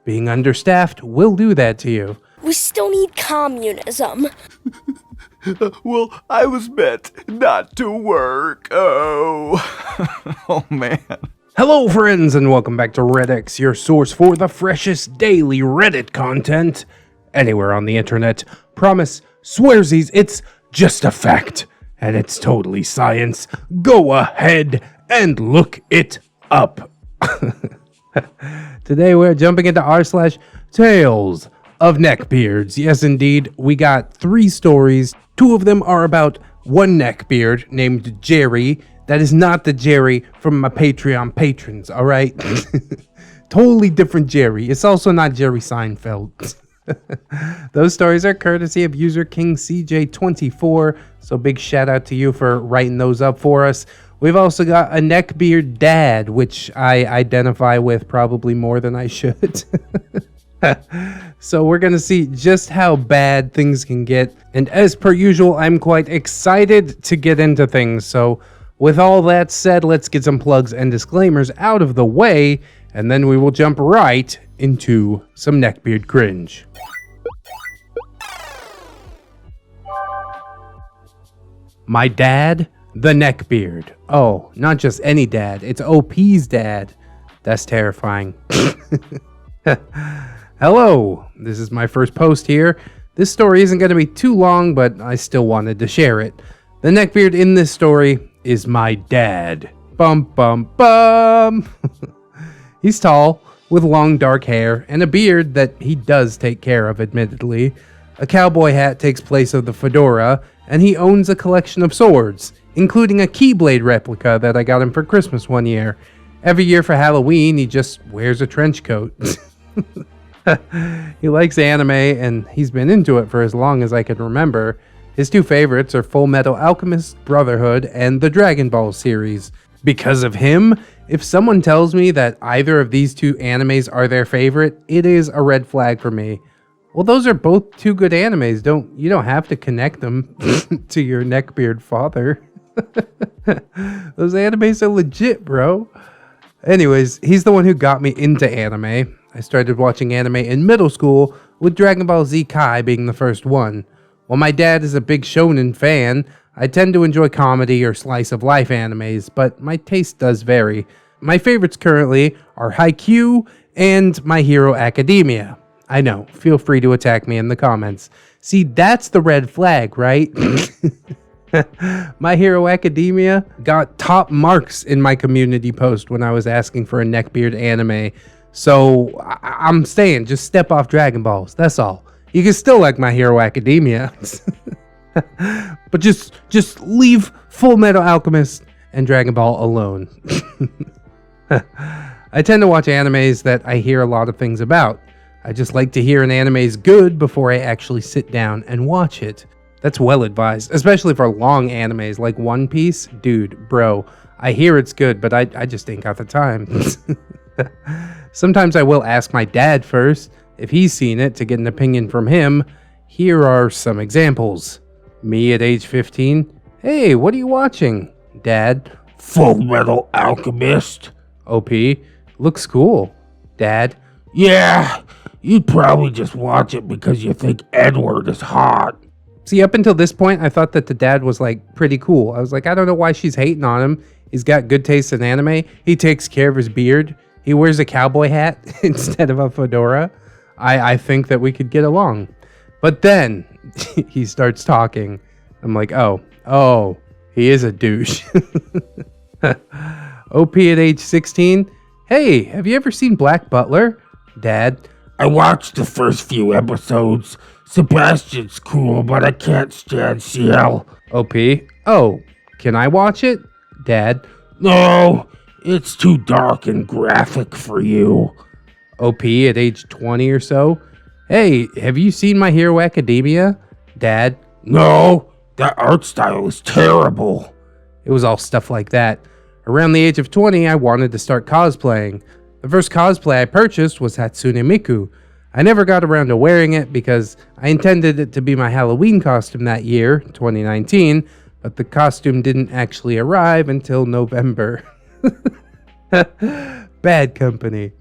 Being understaffed will do that to you. We still need communism. Well, I was meant not to work. Oh. Oh, man. Hello, friends, and welcome back to ReddX, your source for the freshest daily Reddit content anywhere on the internet. Promise, swearsies, it's just a fact, and it's totally science. Go ahead and look it up. Today we're jumping into r/Tales of Neckbeards. Yes, indeed, we got 3 stories. 2 of them are about one neckbeard named Jerry. That is not the Jerry from my Patreon patrons, all right? Totally different Jerry. It's also not Jerry Seinfeld. Those stories are courtesy of user KingCJ24, so big shout out to you for writing those up for us. We've also got a neckbeard dad, which I identify with probably more than I should. So we're going to see just how bad things can get. And as per usual, I'm quite excited to get into things. So with all that said, let's get some plugs and disclaimers out of the way, and then we will jump right into some neckbeard cringe. My dad, the neckbeard. Oh, not just any dad, it's OP's dad. That's terrifying. Hello, this is my first post here. This story isn't going to be too long, but I still wanted to share it. The neckbeard in this story is my dad. Bum bum bum. He's tall, with long dark hair, and a beard that he does take care of, admittedly. A cowboy hat takes place of the fedora, and he owns a collection of swords, including a Keyblade replica that I got him for Christmas one year. Every year for Halloween, he just wears a trench coat. He likes anime, and he's been into it for as long as I can remember. His 2 favorites are Full Metal Alchemist Brotherhood and the Dragon Ball series. Because of him, if someone tells me that either of these 2 animes are their favorite, it is a red flag for me. Well, those are both 2 good animes. You don't have to connect them to your neckbeard father. Those animes are legit, bro. Anyways, he's the one who got me into anime. I started watching anime in middle school, with Dragon Ball Z Kai being the first one. While my dad is a big shonen fan, I tend to enjoy comedy or slice of life animes, but my taste does vary. My favorites currently are Haikyuu and My Hero Academia. I know, feel free to attack me in the comments. See, that's the red flag, right? My Hero Academia got top marks in my community post when I was asking for a neckbeard anime. So I'm saying, just step off Dragon Balls, that's all. You can still like My Hero Academia. But just leave Full Metal Alchemist and Dragon Ball alone. I tend to watch animes that I hear a lot of things about. I just like to hear an anime is good before I actually sit down and watch it. That's well advised, especially for long animes like One Piece. Dude, bro, I hear it's good, but I just ain't got the time. Sometimes I will ask my dad first if he's seen it to get an opinion from him. Here are some examples. Me at age 15. Hey, what are you watching? Dad. Full Metal Alchemist. OP. Looks cool. Dad. Yeah, you'd probably just watch it because you think Edward is hot. See, up until this point, I thought that the dad was, like, pretty cool. I was like, I don't know why she's hating on him. He's got good taste in anime. He takes care of his beard. He wears a cowboy hat instead of a fedora. I think that we could get along. But then he starts talking. I'm like, oh, he is a douche. OP at age 16. Hey, have you ever seen Black Butler? Dad. I watched the first few episodes. Sebastian's cool, but I can't stand CL. OP. Oh, can I watch it? Dad. No, it's too dark and graphic for you. OP at age 20 or so. Hey, have you seen My Hero Academia? Dad. No, that art style is terrible. It was all stuff like that. Around the age of 20, I wanted to start cosplaying. The first cosplay I purchased was Hatsune Miku. I never got around to wearing it because I intended it to be my Halloween costume that year, 2019, but the costume didn't actually arrive until November. Bad company.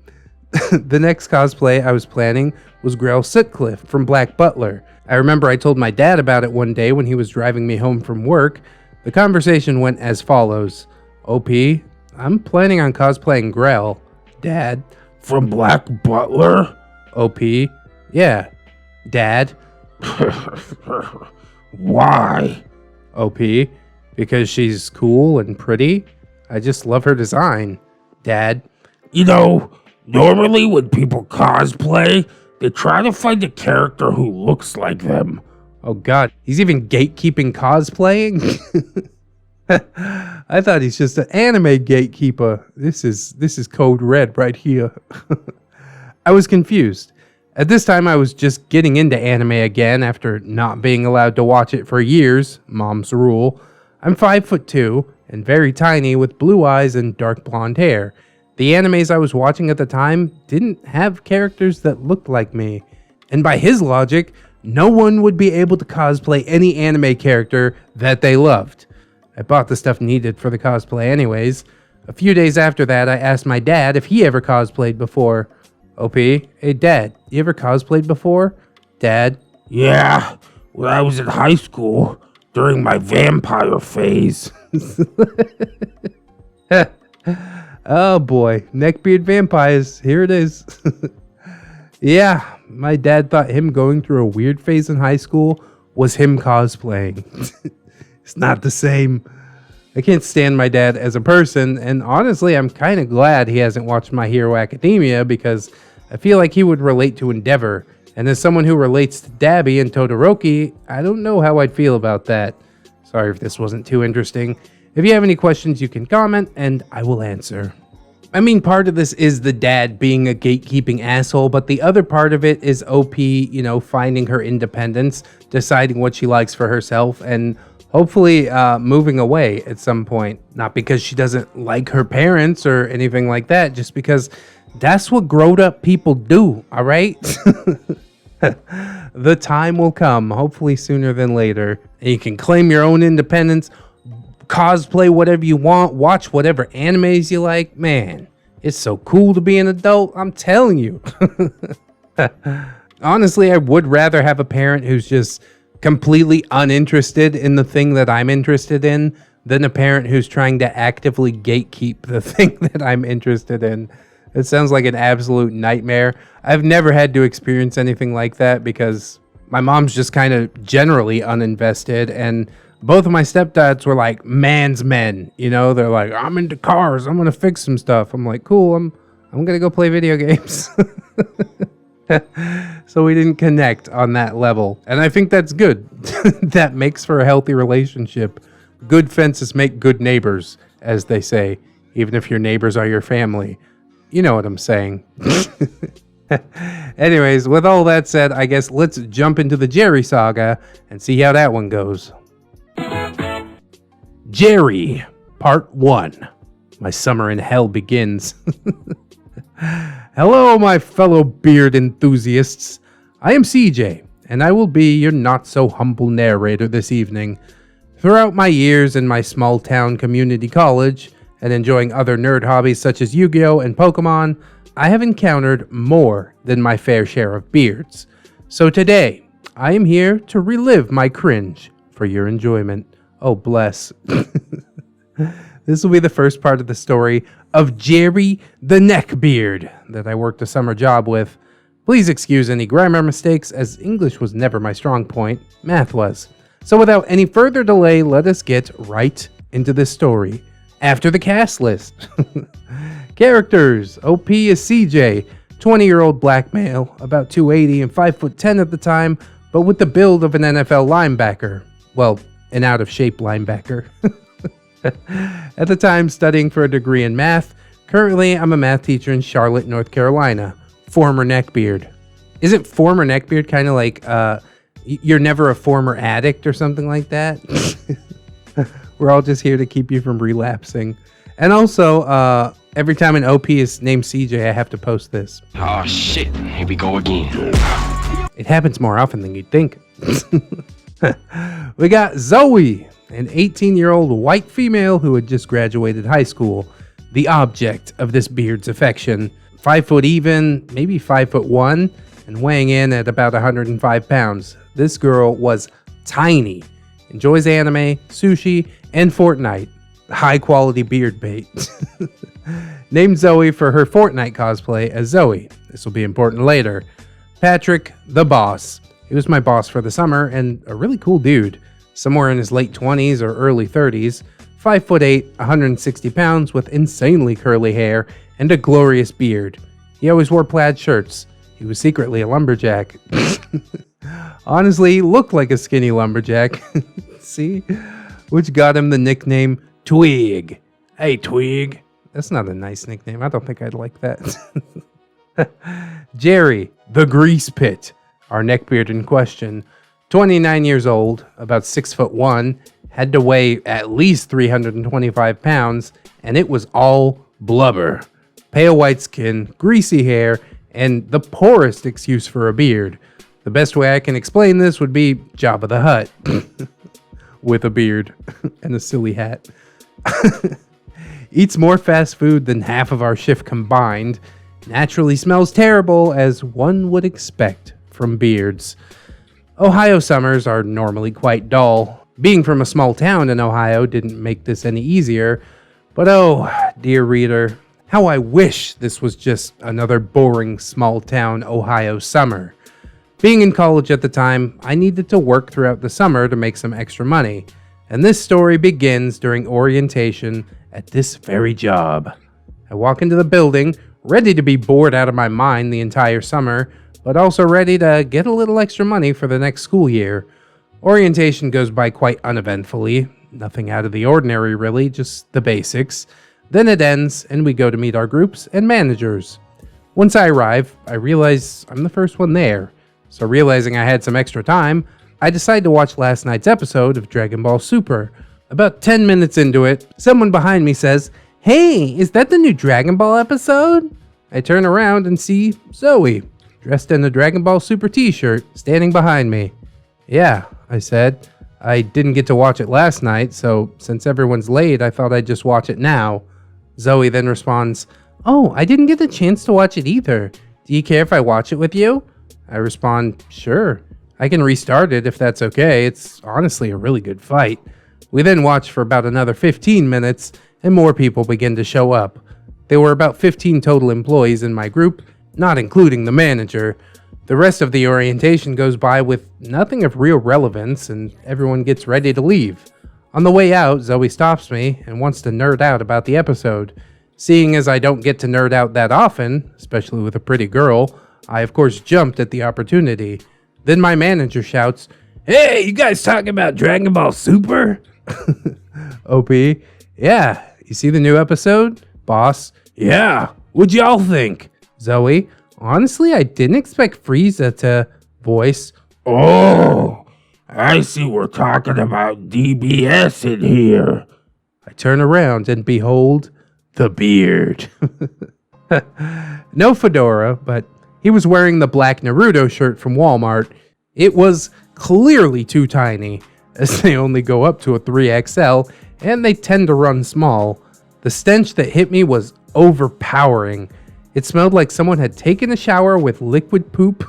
The next cosplay I was planning was Grell Sutcliffe from Black Butler. I remember I told my dad about it one day when he was driving me home from work. The conversation went as follows. OP, I'm planning on cosplaying Grell. Dad. From Black Butler? OP, yeah. Dad. Why? OP, because she's cool and pretty. I just love her design. Dad. You know, normally when people cosplay, they try to find a character who looks like them. Oh god, he's even gatekeeping cosplaying? I thought he's just an anime gatekeeper. This is code red right here. I was confused. At this time, I was just getting into anime again after not being allowed to watch it for years. Mom's rule. I'm 5'2" and very tiny with blue eyes and dark blonde hair. The animes I was watching at the time didn't have characters that looked like me. And by his logic, no one would be able to cosplay any anime character that they loved. I bought the stuff needed for the cosplay anyways. A few days after that, I asked my dad if he ever cosplayed before. OP, hey Dad, you ever cosplayed before? Dad? Yeah, when I was in high school, during my vampire phase. Oh boy, neckbeard vampires, here it is. Yeah, my dad thought him going through a weird phase in high school was him cosplaying. It's not the same. I can't stand my dad as a person, and honestly, I'm kind of glad he hasn't watched My Hero Academia because I feel like he would relate to Endeavor, and as someone who relates to Dabi and Todoroki, I don't know how I'd feel about that. Sorry if this wasn't too interesting. If you have any questions, you can comment, and I will answer. I mean, part of this is the dad being a gatekeeping asshole, but the other part of it is OP, finding her independence, deciding what she likes for herself, and hopefully moving away at some point. Not because she doesn't like her parents or anything like that, just because that's what grown up people do, all right? The time will come, hopefully sooner than later, and you can claim your own independence, cosplay whatever you want, watch whatever animes you like. Man, it's so cool to be an adult, I'm telling you. Honestly, I would rather have a parent who's just completely uninterested in the thing that I'm interested in than a parent who's trying to actively gatekeep the thing that I'm interested in. It sounds like an absolute nightmare. I've never had to experience anything like that because my mom's just kind of generally uninvested, and both of my stepdads were like man's men, they're like, I'm into cars, I'm gonna fix some stuff. I'm like, cool, I'm gonna go play video games. So we didn't connect on that level, and I think that's good. That makes for a healthy relationship. Good fences make good neighbors, as they say, even if your neighbors are your family. You know what I'm saying. Anyways, with all that said, I guess let's jump into the Jerry saga and see how that one goes. Jerry, Part 1. My summer in hell begins. Hello, my fellow beard enthusiasts. I am CJ, and I will be your not-so-humble narrator this evening. Throughout my years in my small-town community college, and enjoying other nerd hobbies such as Yu-Gi-Oh! And Pokemon, I have encountered more than my fair share of beards. So today, I am here to relive my cringe for your enjoyment. Oh, bless. This will be the first part of the story of Jerry the Neckbeard that I worked a summer job with. Please excuse any grammar mistakes, as English was never my strong point, math was. So without any further delay, let us get right into this story. After the cast list. Characters. OP is CJ, 20-year-old black male, about 280 and 5'10" at the time, but with the build of an NFL linebacker. Well, an out-of-shape linebacker. At the time, studying for a degree in math. Currently, I'm a math teacher in Charlotte, North Carolina. Former neckbeard. Isn't former neckbeard kind of like, you're never a former addict or something like that? We're all just here to keep you from relapsing. And also, every time an OP is named CJ, I have to post this. Oh shit, here we go again. It happens more often than you'd think. We got Zoe, an 18-year-old white female who had just graduated high school, the object of this beard's affection. 5 foot even, maybe 5'1", and weighing in at about 105 pounds. This girl was tiny. Enjoys anime, sushi, and Fortnite. High quality beard bait. Named Zoe for her Fortnite cosplay as Zoe. This will be important later. Patrick, the boss. He was my boss for the summer and a really cool dude. Somewhere in his late 20s or early 30s. 5'8", 160 pounds with insanely curly hair and a glorious beard. He always wore plaid shirts. He was secretly a lumberjack. Honestly, he looked like a skinny lumberjack. See? Which got him the nickname Twig. Hey, Twig. That's not a nice nickname. I don't think I'd like that. Jerry, the grease pit. Our neckbeard in question. 29 years old, about 6'1", had to weigh at least 325 pounds, and it was all blubber. Pale white skin, greasy hair, and the poorest excuse for a beard. The best way I can explain this would be Jabba the Hutt. With a beard and a silly hat. Eats more fast food than half of our shift combined. Naturally smells terrible, as one would expect from beards. Ohio summers are normally quite dull. Being from a small town in Ohio didn't make this any easier. But oh, dear reader, how I wish this was just another boring small town Ohio summer. Being in college at the time, I needed to work throughout the summer to make some extra money. And this story begins during orientation at this very job. I walk into the building, ready to be bored out of my mind the entire summer, but also ready to get a little extra money for the next school year. Orientation goes by quite uneventfully. Nothing out of the ordinary really, just the basics. Then it ends, and we go to meet our groups and managers. Once I arrive, I realize I'm the first one there. So realizing I had some extra time, I decide to watch last night's episode of Dragon Ball Super. About 10 minutes into it, someone behind me says, "Hey, is that the new Dragon Ball episode?" I turn around and see Zoe, dressed in a Dragon Ball Super t-shirt, standing behind me. "Yeah," I said. "I didn't get to watch it last night, so since everyone's late, I thought I'd just watch it now." Zoe then responds, "Oh, I didn't get the chance to watch it either. Do you care if I watch it with you?" I respond, "Sure. I can restart it if that's okay. It's honestly a really good fight." We then watch for about another 15 minutes, and more people begin to show up. There were about 15 total employees in my group, not including the manager. The rest of the orientation goes by with nothing of real relevance, and everyone gets ready to leave. On the way out, Zoe stops me and wants to nerd out about the episode. Seeing as I don't get to nerd out that often, especially with a pretty girl, I of course jumped at the opportunity. Then my manager shouts, "Hey, you guys talking about Dragon Ball Super?" OP, "Yeah, you see the new episode?" Boss, "Yeah, what'd y'all think?" Zoe, "Honestly, I didn't expect Frieza to..." Voice, Oh, I see we're talking about DBS in here. I turn around and behold the beard. No fedora, but he was wearing the black Naruto shirt from Walmart. It was clearly too tiny, as they only go up to a 3XL, and they tend to run small. The stench that hit me was overpowering. It smelled like someone had taken a shower with liquid poop.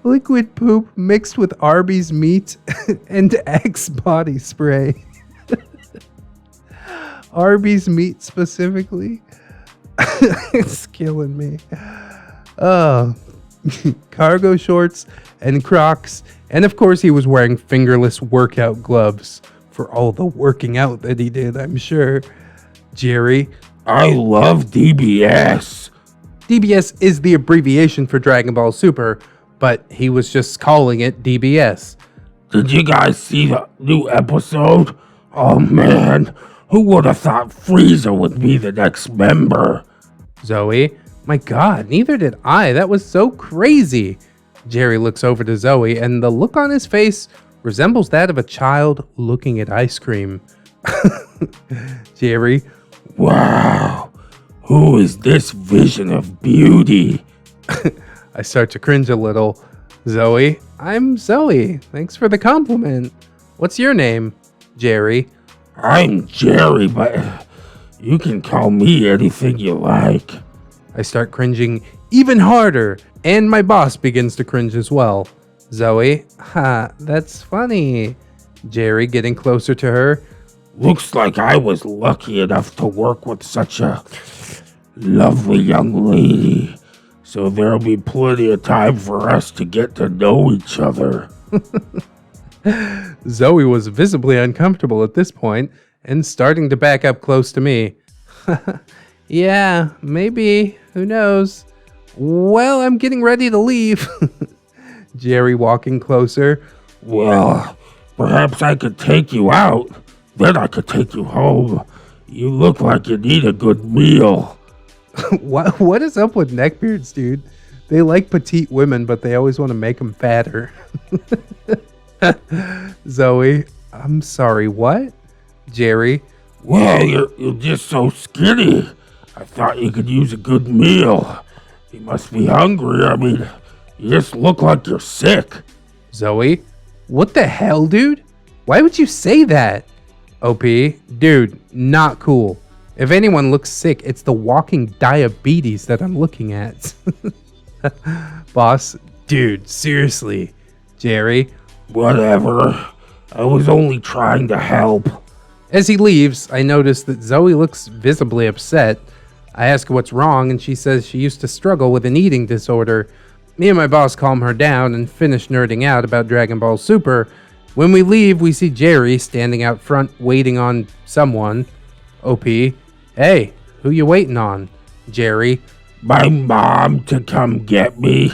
Liquid poop mixed with Arby's meat and Axe body spray. Arby's meat specifically. It's killing me. Oh, cargo shorts and Crocs, and of course he was wearing fingerless workout gloves for all the working out that he did, I'm sure. Jerry, I love DBS. DBS is the abbreviation for Dragon Ball Super, but he was just calling it DBS. Did you guys see the new episode? Oh man, who would have thought Frieza would be the next member? Zoe, my god, neither did I. That was so crazy. Jerry looks over to Zoe, and the look on his face resembles that of a child looking at ice cream. Jerry, Wow, who is this vision of beauty? I start to cringe a little. Zoe, I'm Zoe. Thanks for the compliment. What's your name? Jerry. I'm Jerry, but You can call me anything you like. I start cringing even harder, and my boss begins to cringe as well. Zoe, ha, that's funny. Jerry getting closer to her. Looks like I was lucky enough to work with such a lovely young lady. So there'll be plenty of time for us to get to know each other. Zoe was visibly uncomfortable at this point and starting to back up close to me. Yeah, maybe. Who knows? Well, I'm getting ready to leave. Jerry walking closer. Well, perhaps I could take you out. Then I could take you home. You look like you need a good meal. What is up with neckbeards, dude? They like petite women, but they always want to make them fatter. Zoe, I'm sorry, what? Jerry, Well, you're just so skinny. I thought you could use a good meal. You must be hungry. I mean, you just look like you're sick. Zoe, what the hell, dude? Why would you say that? OP, dude, not cool. If anyone looks sick, it's the walking diabetes that I'm looking at. Boss, dude, seriously. Jerry, Whatever. I was only trying to help. as he leaves, I notice that Zoe looks visibly upset. I ask her what's wrong, and she says she used to struggle with an eating disorder. Me and my boss calm her down and finish nerding out about Dragon Ball Super. When we leave, we see Jerry standing out front waiting on someone. OP, hey, who you waiting on? Jerry, My mom to come get me.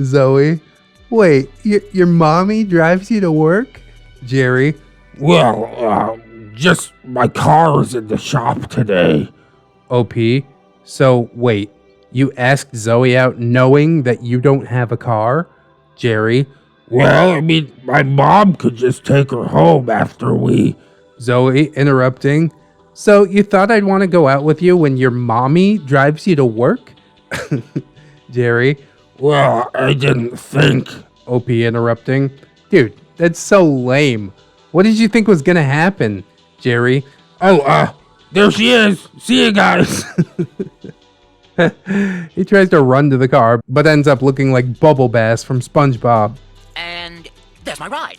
Zoe, wait, your mommy drives you to work? Jerry, Well, just my car is in the shop today. OP, so wait, you asked Zoe out knowing that you don't have a car? Jerry, Well, I mean, my mom could just take her home after we... Zoe interrupting. So you thought I'd want to go out with you when your mommy drives you to work? Jerry, Well, I didn't think... OP interrupting. Dude, that's so lame. What did you think was gonna happen? Jerry, Oh, there she is. See you guys. he tries to run to the car, but ends up looking like Bubble Bass from SpongeBob. And there's my ride.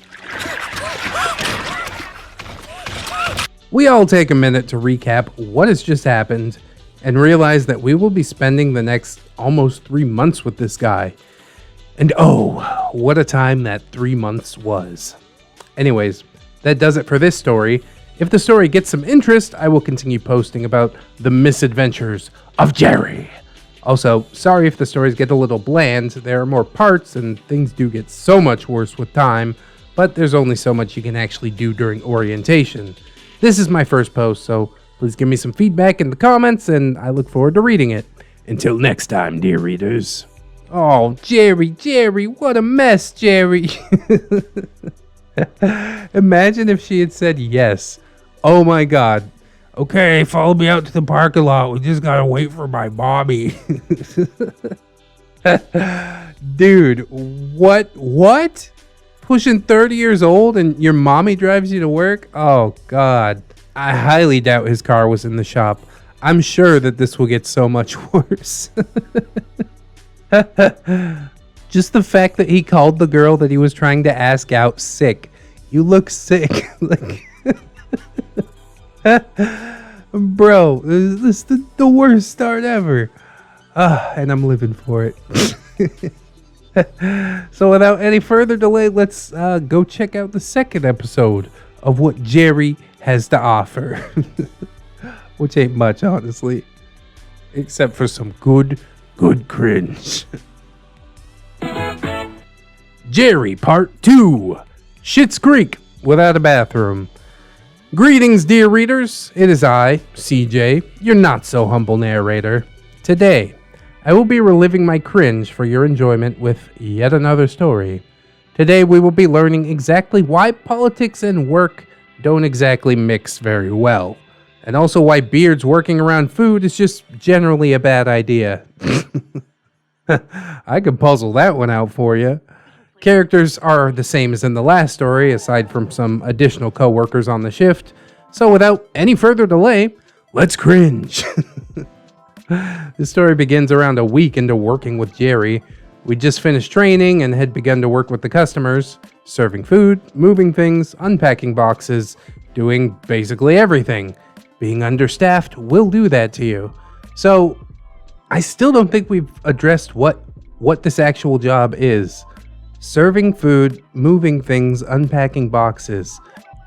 We all take a minute to recap what has just happened and realize that we will be spending the next almost 3 months with this guy. And oh, what a time that 3 months was. Anyways, that does it for this story. If the story gets some interest, I will continue posting about the misadventures of Jerry. Also, sorry if the stories get a little bland. There are more parts and things do get so much worse with time, but there's only so much you can actually do during orientation. This is my first post, so please give me some feedback in the comments, and I look forward to reading it. Until next time, dear readers. Oh, Jerry, what a mess, Jerry. Imagine if she had said yes. Oh my god. Okay, follow me out to the parking lot. We just gotta wait for my mommy. Dude, what? Pushing 30 years old and your mommy drives you to work? Oh god. I highly doubt his car was in the shop. I'm sure that this will get so much worse. Just the fact that he called the girl that he was trying to ask out sick. You look sick. Like, bro, this is the worst start ever. And I'm living for it. So without any further delay, let's go check out the second episode of what Jerry has to offer. Which ain't much, honestly. Except for some good cringe. Jerry Part 2. Schitt's Creek without a bathroom. Greetings, dear readers. It is I, CJ, your not-so-humble narrator. Today, I will be reliving my cringe for your enjoyment with yet another story. Today, we will be learning exactly why politics and work don't exactly mix very well, and also why beards working around food is just generally a bad idea. I could puzzle that one out for you. Characters are the same as in the last story, aside from some additional coworkers on the shift. So without any further delay, let's cringe. This story begins around a week into working with Jerry. We just finished training and had begun to work with the customers, serving food, moving things, unpacking boxes, doing basically everything. Being understaffed will do that to you. So I still don't think we've addressed what this actual job is. Serving food, moving things, unpacking boxes.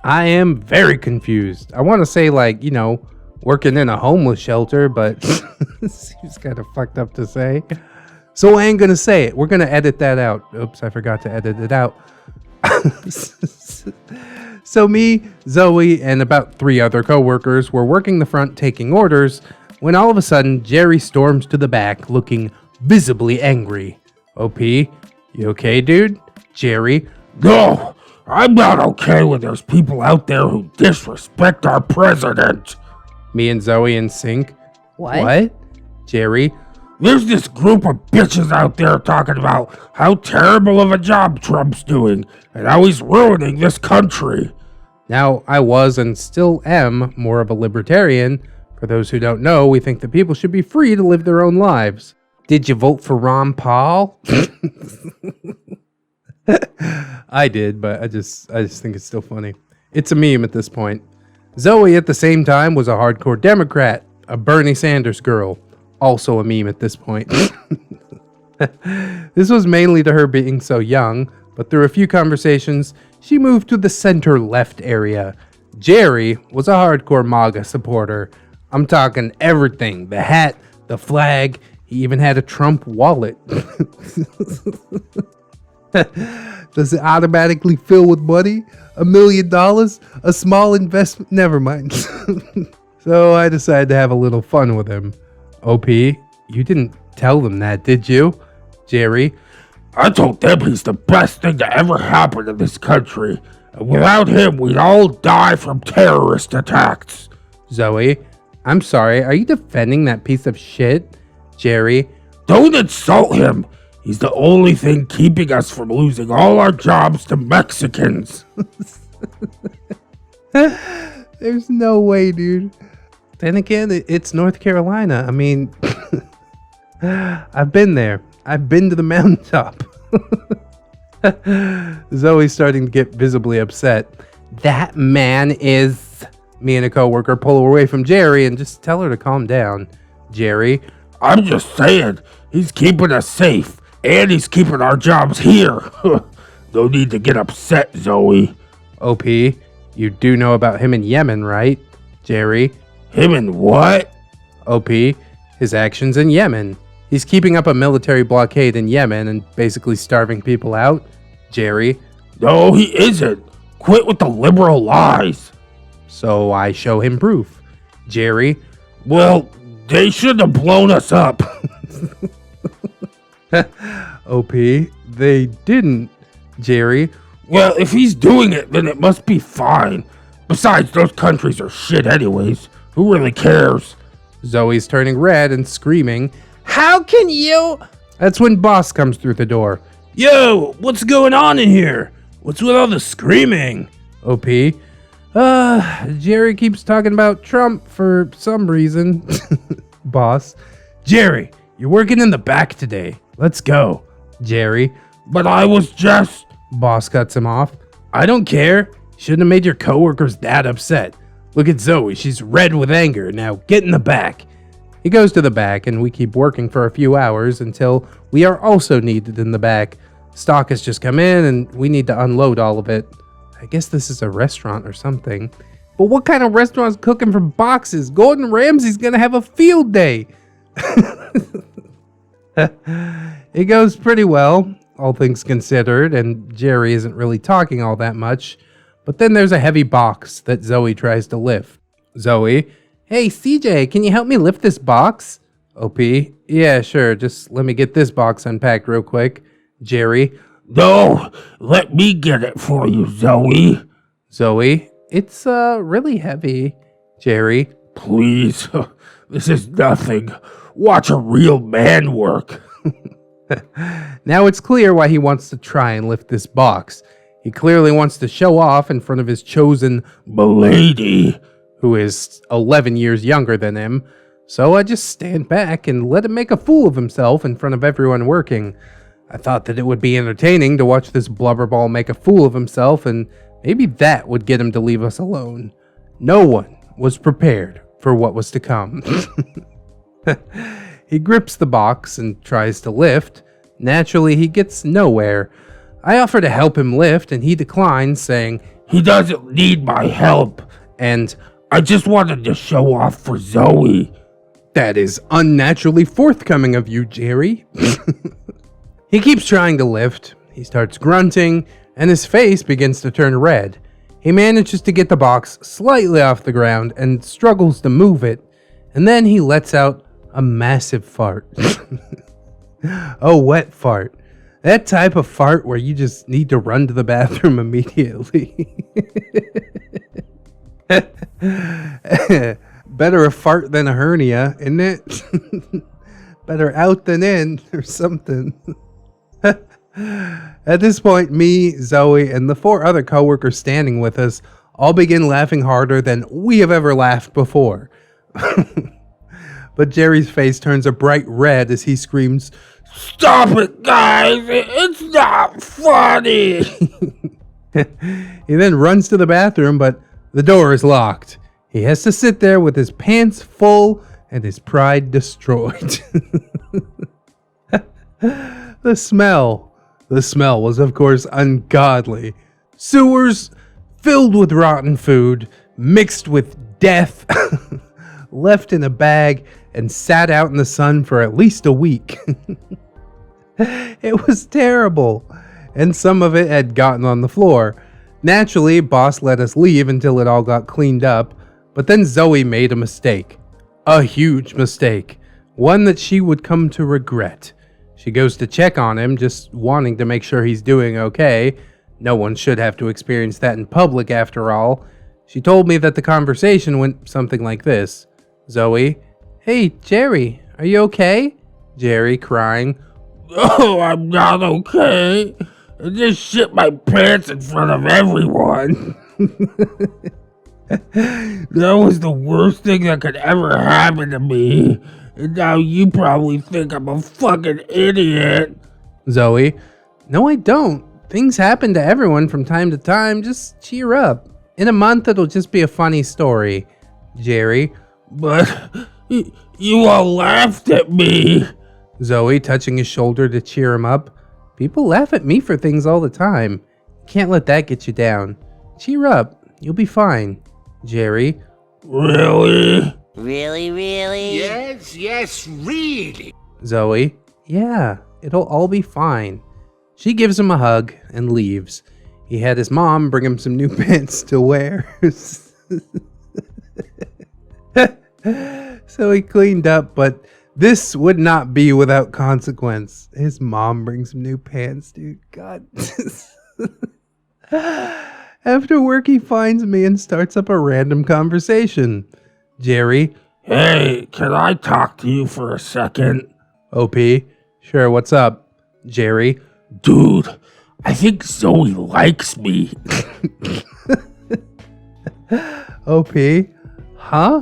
I am very confused. I want to say working in a homeless shelter, but seems kind of fucked up to say. So I ain't gonna say it. We're gonna edit that out. Oops, I forgot to edit it out. So me, Zoe, and about 3 other coworkers were working the front taking orders when all of a sudden Jerry storms to the back looking visibly angry. OP, you okay, dude? Jerry, No, I'm not okay when there's people out there who disrespect our president. me and Zoe in sync. What? Jerry, There's this group of bitches out there talking about how terrible of a job Trump's doing and how he's ruining this country. now I was and still am more of a libertarian. For those who don't know, we think that people should be free to live their own lives. Did you vote for Ron Paul? I did, but I just think it's still funny. It's a meme at this point. Zoe at the same time was a hardcore Democrat, a Bernie Sanders girl, also a meme at this point. This was mainly to her being so young, but through a few conversations, she moved to the center left area. Jerry was a hardcore MAGA supporter. I'm talking everything, the hat, the flag, he even had a Trump wallet. Does it automatically fill with money? $1 million? A small investment? Never mind. So I decided to have a little fun with him. OP, you didn't tell them that, did you? Jerry, I told them he's the best thing to ever happen in this country. And without him, we'd all die from terrorist attacks. Zoe, I'm sorry, are you defending that piece of shit? Jerry, Don't insult him. He's the only thing keeping us from losing all our jobs to Mexicans. there's no way, dude. Then again, it's North Carolina. I mean, I've been there. I've been to the mountaintop. Zoe's starting to get visibly upset. That man is... Me and a coworker pull her away from Jerry and just tell her to calm down. Jerry, I'm just saying, he's keeping us safe. And he's keeping our jobs here. No need to get upset, Zoe. OP, you do know about him in Yemen, right? Jerry, Him and what? OP, his actions in Yemen. He's keeping up a military blockade in Yemen and basically starving people out. Jerry, No, he isn't. Quit with the liberal lies. so I show him proof. Jerry, Well, they should have blown us up. OP, they didn't. Jerry, Well, if he's doing it, then it must be fine. Besides, those countries are shit anyways. Who really cares? Zoe's turning red and screaming, "How can you?" That's when Boss comes through the door. Yo, what's going on in here? What's with all the screaming? OP, Jerry keeps talking about Trump for some reason. Boss, Jerry, you're working in the back today. Let's go. Jerry, But I was just... Boss cuts him off. I don't care. Shouldn't have made your coworkers that upset. Look at Zoe. She's red with anger. Now get in the back. He goes to the back, and we keep working for a few hours until we are also needed in the back. Stock has just come in, and we need to unload all of it. I guess this is a restaurant or something. But what kind of restaurant's cooking from boxes? Gordon Ramsay's gonna have a field day. It goes pretty well, all things considered, and Jerry isn't really talking all that much. But then there's a heavy box that Zoe tries to lift. Zoe, hey CJ, can you help me lift this box? OP, yeah, sure, just let me get this box unpacked real quick. Jerry, No, let me get it for you, Zoe. Zoe, it's really heavy. Jerry, Please, this is nothing. Watch a real man work. Now it's clear why he wants to try and lift this box. He clearly wants to show off in front of his chosen Lady. who is 11 years younger than him. So I just stand back and let him make a fool of himself in front of everyone working. I thought that it would be entertaining to watch this blubberball make a fool of himself, and maybe that would get him to leave us alone. No one was prepared for what was to come. He grips the box and tries to lift. Naturally, he gets nowhere. I offer to help him lift, and he declines, saying, He doesn't need my help. and I just wanted to show off for Zoe. that is unnaturally forthcoming of you, Jerry. He keeps trying to lift. He starts grunting, and his face begins to turn red. He manages to get the box slightly off the ground and struggles to move it, and then he lets out a massive fart. A wet fart. That type of fart where you just need to run to the bathroom immediately. Better a fart than a hernia, isn't it? Better out than in, or something. At this point, me, Zoe, and the 4 other coworkers standing with us all begin laughing harder than we have ever laughed before. But Jerry's face turns a bright red as he screams, Stop it, guys! It's not funny! He then runs to the bathroom, but the door is locked. He has to sit there with his pants full and his pride destroyed. The smell was, of course, ungodly. Sewers filled with rotten food, mixed with death, left in a bag, and sat out in the sun for at least a week. It was terrible, and some of it had gotten on the floor. Naturally, boss let us leave until it all got cleaned up, but then Zoe made a mistake. A huge mistake. One that she would come to regret. She goes to check on him, just wanting to make sure he's doing okay. No one should have to experience that in public after all. She told me that the conversation went something like this. Zoe, hey, Jerry, are you okay? Jerry, crying, Oh, I'm not okay. I just shit my pants in front of everyone. That was the worst thing that could ever happen to me. And now you probably think I'm a fucking idiot. Zoe, no, I don't. Things happen to everyone from time to time. Just cheer up. In a month, it'll just be a funny story. Jerry, But you all laughed at me. Zoe, touching his shoulder to cheer him up. People laugh at me for things all the time. Can't let that get you down. Cheer up. You'll be fine. Jerry, Really? Really? Yes, really. Zoe, yeah, it'll all be fine. She gives him a hug and leaves. He had his mom bring him some new pants to wear. So he cleaned up, but this would not be without consequence. His mom brings him new pants, dude. God. After work, he finds me and starts up a random conversation. Jerry, Hey, can I talk to you for a second? OP, sure, what's up? Jerry, Dude, I think Zoe likes me. OP, huh?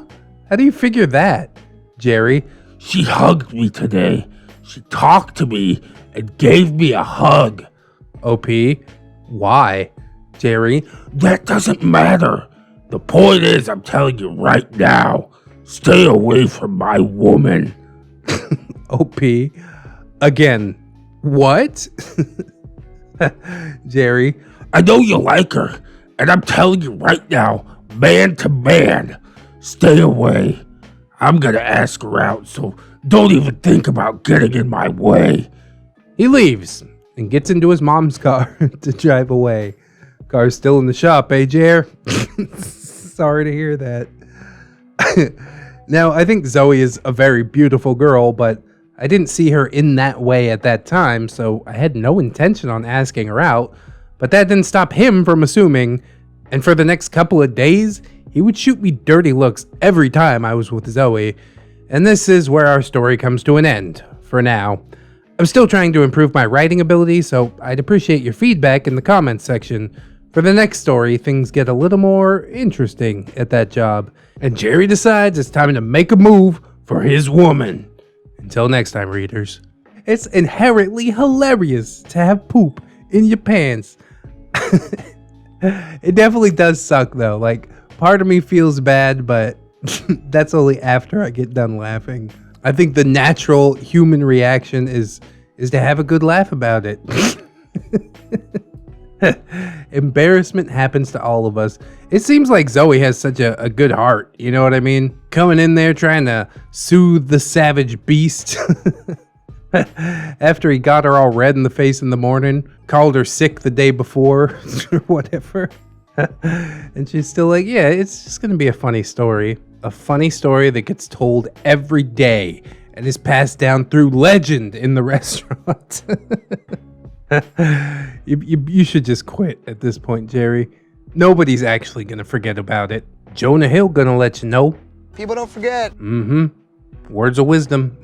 How do you figure that? Jerry, She hugged me today. She talked to me and gave me a hug. OP, why? Jerry, That doesn't matter. The point is, I'm telling you right now, stay away from my woman. OP, again, what? Jerry, I know you like her, and I'm telling you right now, man to man, stay away. I'm gonna ask her out, so don't even think about getting in my way. he leaves and gets into his mom's car to drive away. Car's still in the shop, eh, Jer? Sorry to hear that. Now, I think Zoe is a very beautiful girl, but I didn't see her in that way at that time, so I had no intention on asking her out. But that didn't stop him from assuming, and for the next couple of days, he would shoot me dirty looks every time I was with Zoe. And this is where our story comes to an end, for now. I'm still trying to improve my writing ability, so I'd appreciate your feedback in the comments section. For the next story, things get a little more interesting at that job, and Jerry decides it's time to make a move for his woman. Until next time, readers. It's inherently hilarious to have poop in your pants. It definitely does suck though. Like, part of me feels bad, but that's only after I get done laughing. I think the natural human reaction is to have a good laugh about it. Embarrassment happens to all of us. It seems like Zoe has such a good heart, you know what I mean? Coming in there trying to soothe the savage beast. After he got her all red in the face in the morning, called her sick the day before, or whatever. And she's still like, yeah, it's just gonna be a funny story. A funny story that gets told every day and is passed down through legend in the restaurant. You should just quit at this point, Jerry. Nobody's actually gonna forget about it. Jonah Hill gonna let you know. People don't forget. Words of wisdom.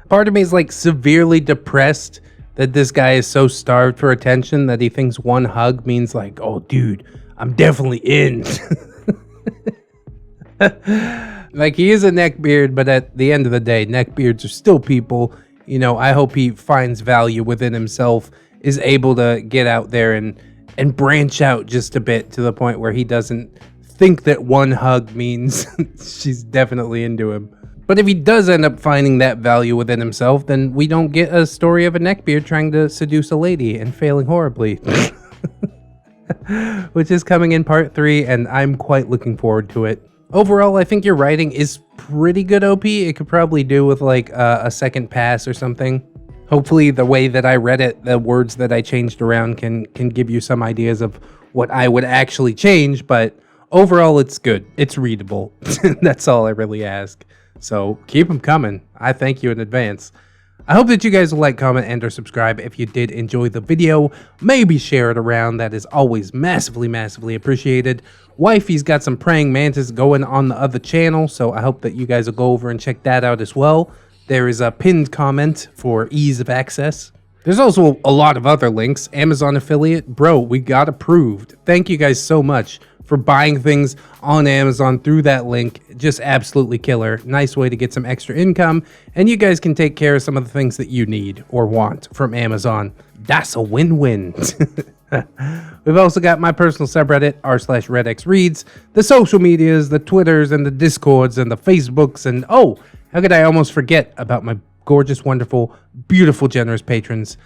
Part of me is like severely depressed that this guy is so starved for attention that he thinks one hug means like, oh dude, I'm definitely in. Like, he is a neckbeard, but at the end of the day, neckbeards are still people. You know, I hope he finds value within himself, is able to get out there and branch out just a bit to the point where he doesn't think that one hug means she's definitely into him. But if he does end up finding that value within himself, then we don't get a story of a neckbeard trying to seduce a lady and failing horribly. Which is coming in part 3, and I'm quite looking forward to it. Overall, I think your writing is pretty good, OP. It could probably do with like a second pass or something. Hopefully the way that I read it, the words that I changed around can give you some ideas of what I would actually change, but overall it's good. It's readable. That's all I really ask. So keep them coming. I thank you in advance. I hope that you guys will like, comment, and or subscribe if you did enjoy the video. Maybe share it around. That is always massively, massively appreciated. Wifey's got some praying mantis going on the other channel, so I hope that you guys will go over and check that out as well. There is a pinned comment for ease of access. There's also a lot of other links. Amazon affiliate. Bro, we got approved. Thank you guys so much for buying things on Amazon through that link. Just absolutely killer. Nice way to get some extra income, and you guys can take care of some of the things that you need or want from Amazon. That's a win-win. We've also got my personal subreddit, r/ReddX Reads, the social medias, the Twitters, and the Discords, and the Facebooks, and oh, how could I almost forget about my gorgeous, wonderful, beautiful, generous patrons.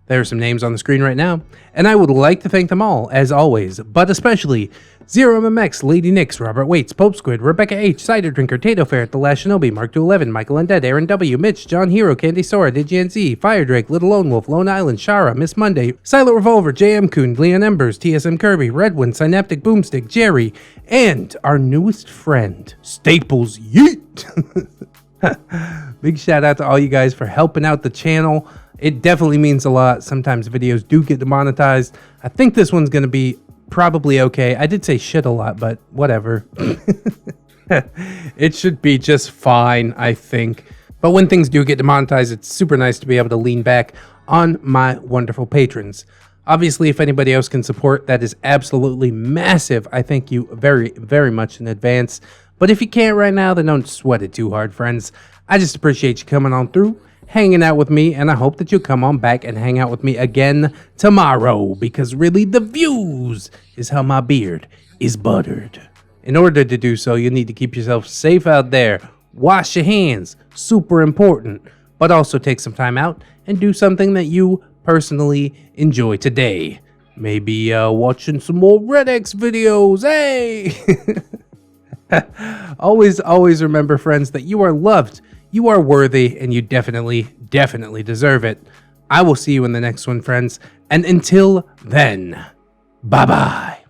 There are some names on the screen right now, and I would like to thank them all, as always, but especially ZeroMMX, Lady Nix, Robert Waits, Pope Squid, Rebecca H, Cider Drinker, Tato Ferret, The Last Shinobi, Mark 211, Michael Undead, Aaron W, Mitch, John Hero, Candy Sora, Digian Z, Fire Drake, Little Lone Wolf, Lone Island, Shara, Miss Monday, Silent Revolver, JM Coon, Leon Embers, TSM Kirby, Redwind, Synaptic Boomstick, Jerry, and our newest friend, Staples Yeet. Big shout out to all you guys for helping out the channel. It definitely means a lot. Sometimes videos do get demonetized. I think this one's going to be probably okay. I did say shit a lot, but whatever. It should be just fine, I think. But when things do get demonetized, it's super nice to be able to lean back on my wonderful patrons. Obviously, if anybody else can support, that is absolutely massive. I thank you very, very much in advance. But if you can't right now, then don't sweat it too hard, friends. I just appreciate you coming on through, hanging out with me, and I hope that you'll come on back and hang out with me again tomorrow, because really the views is how my beard is buttered. In order to do so, you need to keep yourself safe out there. Wash your hands, super important, but also take some time out and do something that you personally enjoy today. Maybe watching some more ReddX videos, hey! Always remember, friends, that you are loved, you are worthy, and you definitely deserve it. I will see you in the next one, friends, and until then, bye-bye.